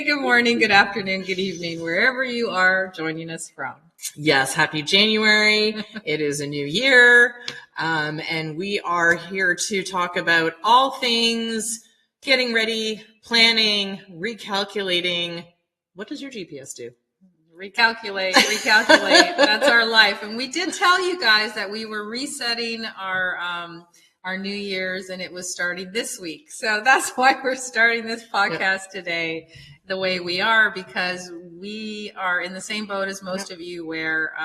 good morning, good afternoon, good evening, wherever you are joining us from. Yes, happy January. It is a new year, and we are here to talk about all things getting ready, planning, recalculating. What does your GPS do? Recalculate. That's our life. And we did tell you guys that we were resetting our New Year's, and it was starting this week. So that's why we're starting this podcast today the way we are, because we are in the same boat as most of you where,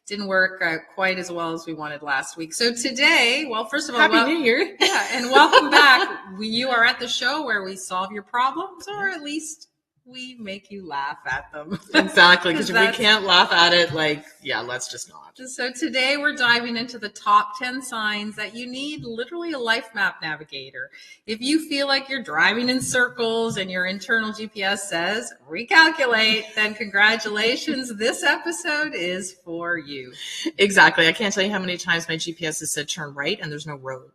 didn't work quite as well as we wanted last week. So today, well, first of all, Happy New Year. Yeah, and welcome back. You are at the show where we solve your problems, or at least we make you laugh at them. Exactly, because if we can't laugh at it, let's just not. So today we're diving into the top 10 signs that you need literally a life map navigator. If you feel like you're driving in circles and your internal GPS says recalculate, then congratulations, this episode is for you. Exactly. I can't tell you how many times my GPS has said turn right and there's no road.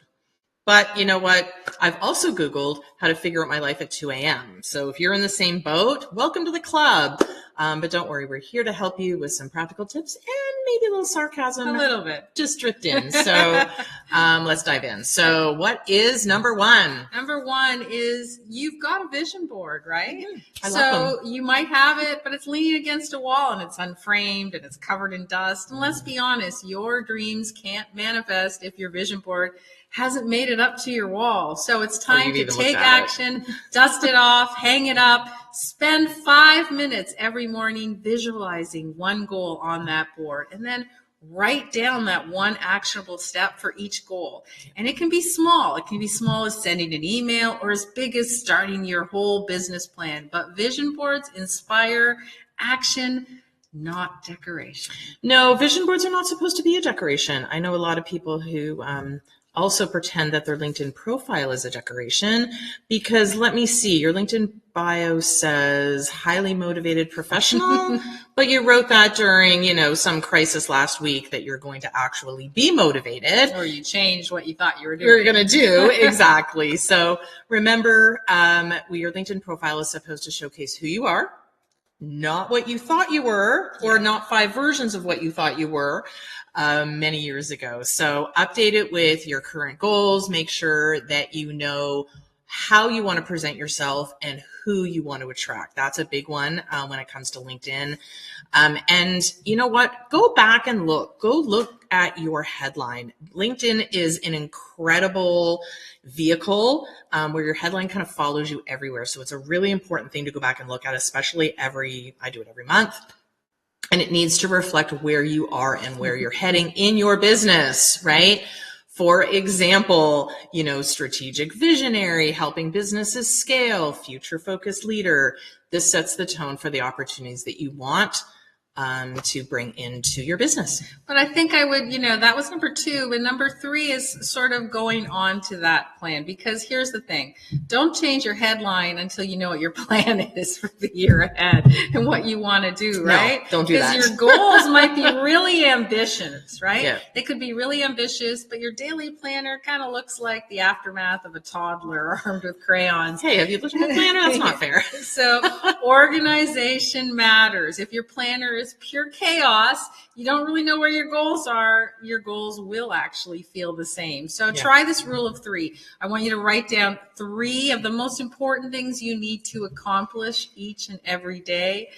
But you know what? I've also Googled how to figure out my life at 2 a.m. So if you're in the same boat, welcome to the club. But don't worry, we're here to help you with some practical tips and maybe a little sarcasm. A little bit. Just dripped in. So let's dive in. So what is number one? Number one is you've got a vision board, right? I love them. You might have it, but it's leaning against a wall and it's unframed and it's covered in dust. And let's be honest, your dreams can't manifest if your vision board hasn't made it up to your wall. So it's time to take action, dust it off, hang it up, spend 5 minutes every morning visualizing one goal on that board, and then write down that one actionable step for each goal. And it can be small. It can be small as sending an email or as big as starting your whole business plan. But vision boards inspire action, not decoration. No, vision boards are not supposed to be a decoration. I know a lot of people who also pretend that their LinkedIn profile is a decoration, because let me see, your LinkedIn bio says highly motivated professional, but you wrote that during, some crisis last week that you're going to actually be motivated. Or you changed what you thought you were doing. You're going to do, exactly. So remember, your LinkedIn profile is supposed to showcase who you are, not what you thought you were, or not 5 versions of what you thought you were many years ago. So update it with your current goals. Make sure that you know how you want to present yourself and who you want to attract. That's a big one when it comes to LinkedIn. And you know what? Go back and look. Go look at your headline. LinkedIn is an incredible vehicle where your headline kind of follows you everywhere. So it's a really important thing to go back and look at, especially I do it every month. And it needs to reflect where you are and where you're heading in your business, right? For example, strategic visionary, helping businesses scale, future-focused leader. This sets the tone for the opportunities that you want to bring into your business. But I think I would, that was number 2. But number 3 is sort of going on to that plan, because here's the thing. Don't change your headline until you know what your plan is for the year ahead and what you want to do, right? No, don't do that. Because your goals might be really ambitious, right? Yeah. They could be really ambitious, but your daily planner kind of looks like the aftermath of a toddler armed with crayons. Hey, have you looked at my planner? That's not fair. So organization matters. If your planner is pure chaos, you don't really know where your goals are, your goals will actually feel the same. So try this rule of 3. I want you to write down 3 of the most important things you need to accomplish each and every day.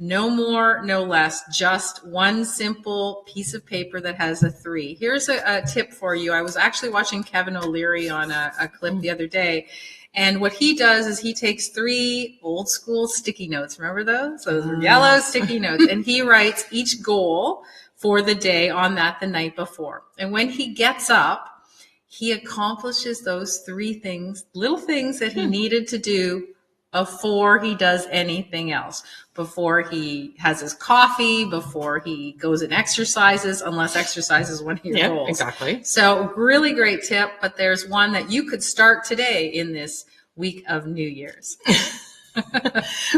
No more, no less, just one simple piece of paper that has a 3. Here's a tip for you. I was actually watching Kevin O'Leary on a clip the other day. And what he does is he takes 3 old school sticky notes. Remember those? Those are yellow sticky notes. And he writes each goal for the day on that the night before. And when he gets up, he accomplishes those 3 things, little things that he needed to do before he does anything else, before he has his coffee, before he goes and exercises, unless exercise is one of your goals. Exactly. So really great tip, but there's one that you could start today in this week of New Year's.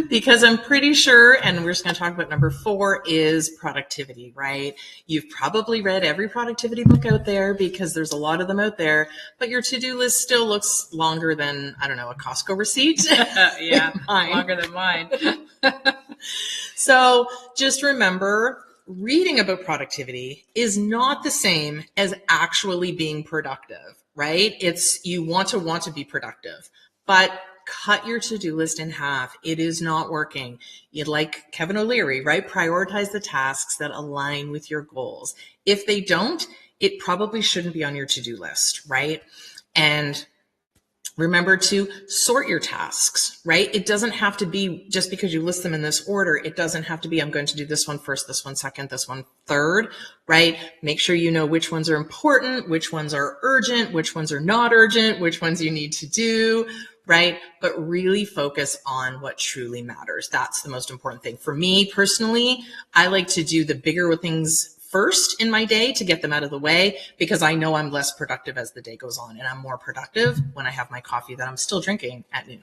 Because I'm pretty sure, and we're just going to talk about number 4 is productivity, right? You've probably read every productivity book out there because there's a lot of them out there, but your to-do list still looks longer than, I don't know, a Costco receipt. Yeah, longer than mine. So just remember, reading about productivity is not the same as actually being productive, right? It's you want to be productive, but cut your to-do list in half. It is not working. You'd like Kevin O'Leary, right? Prioritize the tasks that align with your goals. If they don't, it probably shouldn't be on your to-do list, right? And remember to sort your tasks, right? It doesn't have to be just because you list them in this order. It doesn't have to be, I'm going to do this one first, this one second, this one third, right? Make sure you know which ones are important, which ones are urgent, which ones are not urgent, which ones you need to do, right? But really focus on what truly matters. That's the most important thing. For me personally, I like to do the bigger things first in my day to get them out of the way, because I know I'm less productive as the day goes on, and I'm more productive when I have my coffee that I'm still drinking at noon.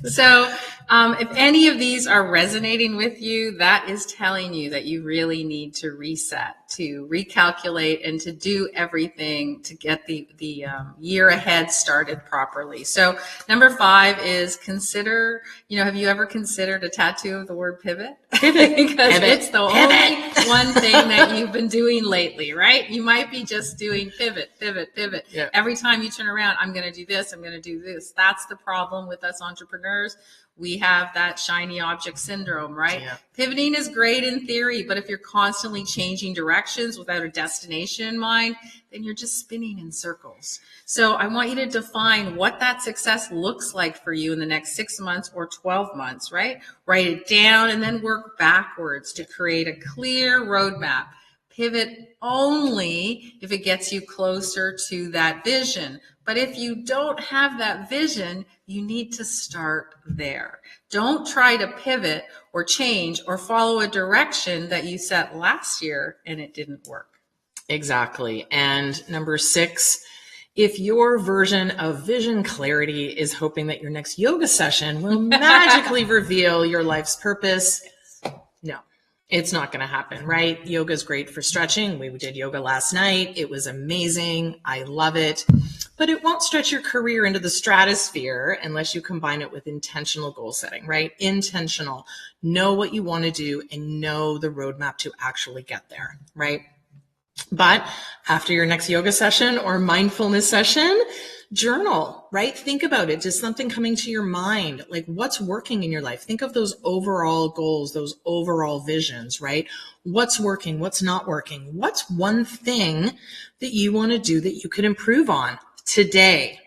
So if any of these are resonating with you, that is telling you that you really need to reset, to recalculate, and to do everything to get the year ahead started properly. So number 5 is consider, have you ever considered a tattoo of the word pivot? Pivot. Because Pivot. it's the only one thing that you've been doing lately, right? You might be just doing pivot. Yeah. Every time you turn around, I'm going to do this, I'm going to do this. That's the problem with us entrepreneurs. We have that shiny object syndrome, right? Yeah. Pivoting is great in theory, but if you're constantly changing directions without a destination in mind, then you're just spinning in circles. So I want you to define what that success looks like for you in the next 6 months or 12 months, right? Write it down and then work backwards to create a clear roadmap. Pivot only if it gets you closer to that vision. But if you don't have that vision, you need to start there. Don't try to pivot or change or follow a direction that you set last year and it didn't work. Exactly. And number 6, if your version of vision clarity is hoping that your next yoga session will magically reveal your life's purpose, no. It's not going to happen, right? Yoga is great for stretching. We did yoga last night. It was amazing. I love it. But it won't stretch your career into the stratosphere unless you combine it with intentional goal setting, right? Intentional. Know what you want to do and know the roadmap to actually get there, right? But after your next yoga session or mindfulness session, journal, right? Think about it. Just something coming to your mind, like what's working in your life. Think of those overall goals, those overall visions, right? What's working? What's not working? What's one thing that you want to do that you could improve on today?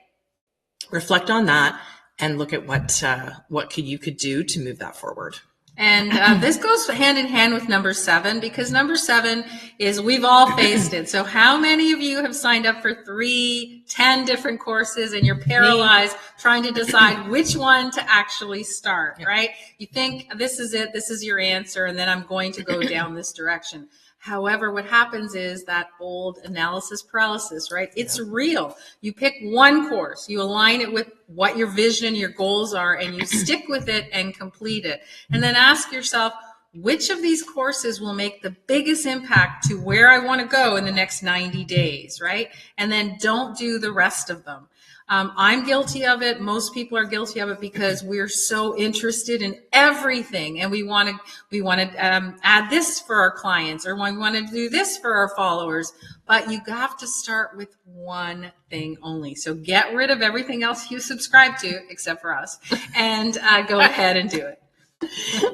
Reflect on that and look at what you could do to move that forward. And this goes hand in hand with number 7, because number 7 is we've all faced it. So how many of you have signed up for 10 different courses and you're paralyzed trying to decide which one to actually start, right? You think this is it, this is your answer, and then I'm going to go down this direction. However, what happens is that old analysis paralysis, right? It's real. You pick one course, you align it with what your vision, your goals are, and you stick with it and complete it. And then ask yourself, which of these courses will make the biggest impact to where I want to go in the next 90 days, right? And then don't do the rest of them. I'm guilty of it. Most people are guilty of it because we're so interested in everything, and we want to add this for our clients, or we want to do this for our followers. But you have to start with one thing only. So get rid of everything else you subscribe to, except for us, and go ahead and do it.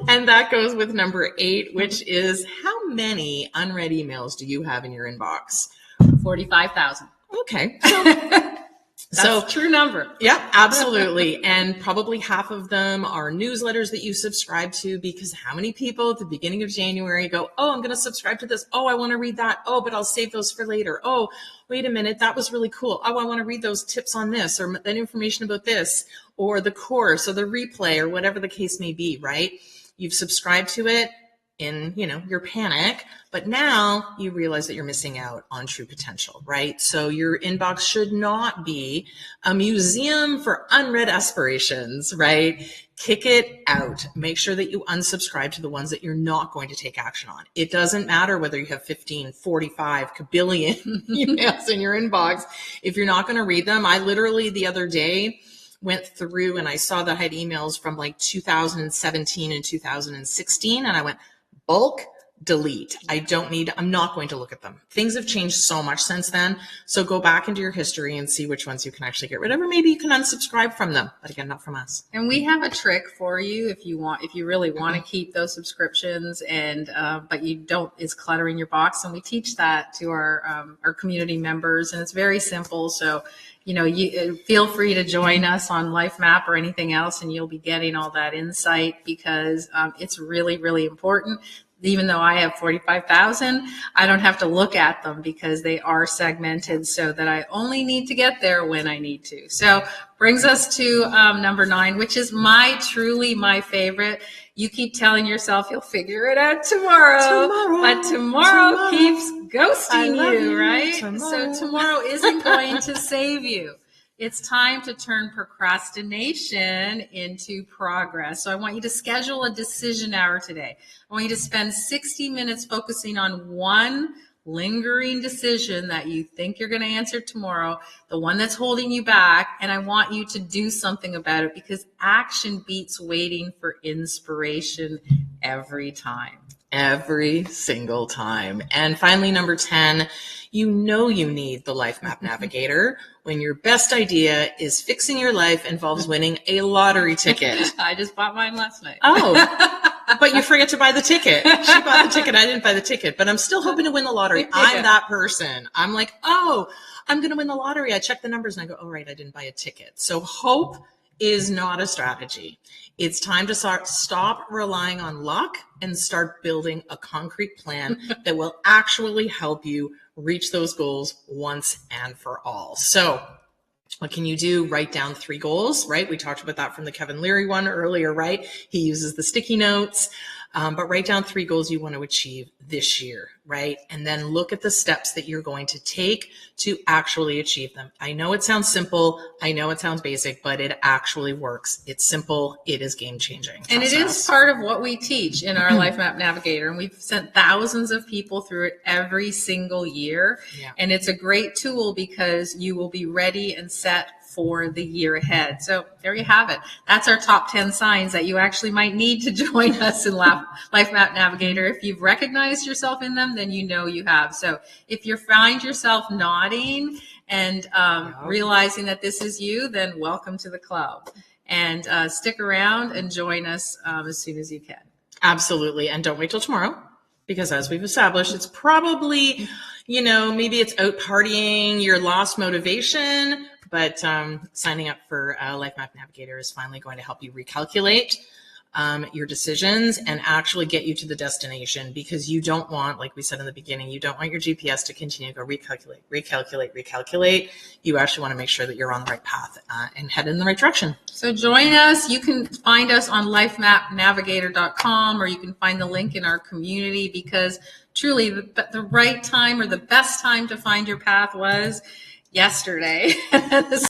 And that goes with number 8, which is how many unread emails do you have in your inbox? 45,000. Okay. That's a true number. Yeah, absolutely. And probably half of them are newsletters that you subscribe to, because how many people at the beginning of January go, oh, I'm going to subscribe to this. Oh, I want to read that. Oh, but I'll save those for later. Oh, wait a minute. That was really cool. Oh, I want to read those tips on this, or that information about this, or the course or the replay, or whatever the case may be, right? You've subscribed to it. in, your panic, but now you realize that you're missing out on true potential, right? So your inbox should not be a museum for unread aspirations, right? Kick it out. Make sure that you unsubscribe to the ones that you're not going to take action on. It doesn't matter whether you have 15, 45 kabillion emails in your inbox. If you're not going to read them, I literally the other day went through and I saw that I had emails from like 2017 and 2016, and I went, bulk, delete. I'm not going to look at them. Things have changed so much since then. So go back into your history and see which ones you can actually get rid of, or maybe you can unsubscribe from them. But again, not from us. And we have a trick for you if you really want to keep those subscriptions and but you don't, it's cluttering your box. And we teach that to our community members, and it's very simple. So you feel free to join us on LifeMap or anything else, and you'll be getting all that insight because it's really, really important. Even though I have 45,000, I don't have to look at them because they are segmented so that I only need to get there when I need to. So brings us to number 9, which is truly my favorite. You keep telling yourself you'll figure it out tomorrow. But tomorrow keeps ghosting you, right? So tomorrow isn't going to save you. It's time to turn procrastination into progress. So I want you to schedule a decision hour today. I want you to spend 60 minutes focusing on one lingering decision that you think you're going to answer tomorrow, the one that's holding you back, and I want you to do something about it because action beats waiting for inspiration every time. Every single time. And finally, number 10, you need the LifeMap Navigator when your best idea is fixing your life involves winning a lottery ticket. I just bought mine last night. Oh, but you forget to buy the ticket. She bought the ticket. I didn't buy the ticket, but I'm still hoping to win the lottery. Yeah. I'm that person. I'm like, oh, I'm going to win the lottery. I check the numbers and I go, oh, right, I didn't buy a ticket. So hope is not a strategy. It's time to stop relying on luck and start building a concrete plan that will actually help you reach those goals once and for all. So what can you do? Write down 3 goals, right? We talked about that from the Kevin Leary one earlier, right? He uses the sticky notes. But write down 3 goals you want to achieve this year, right? And then look at the steps that you're going to take to actually achieve them. I know it sounds simple. I know it sounds basic, but it actually works. It's simple. It is game changing. And it is part of what we teach in our LifeMap Navigator. And we've sent thousands of people through it every single year. Yeah. And it's a great tool because you will be ready and set for the year ahead. So there you have it. That's our top 10 signs that you actually might need to join us in LifeMap Navigator. If you've recognized yourself in them, then you know you have. So if you find yourself nodding and realizing that this is you, then welcome to the club. And stick around and join us as soon as you can. Absolutely. And don't wait till tomorrow, because as we've established, it's probably, maybe it's out partying, your lost motivation. But signing up for LifeMap Navigator is finally going to help you recalculate your decisions and actually get you to the destination, because you don't want, like we said in the beginning, you don't want your GPS to continue to go recalculate. You actually want to make sure that you're on the right path and head in the right direction. So join us. You can find us on lifemapnavigator.com, or you can find the link in our community, because truly the right time or the best time to find your path was yesterday.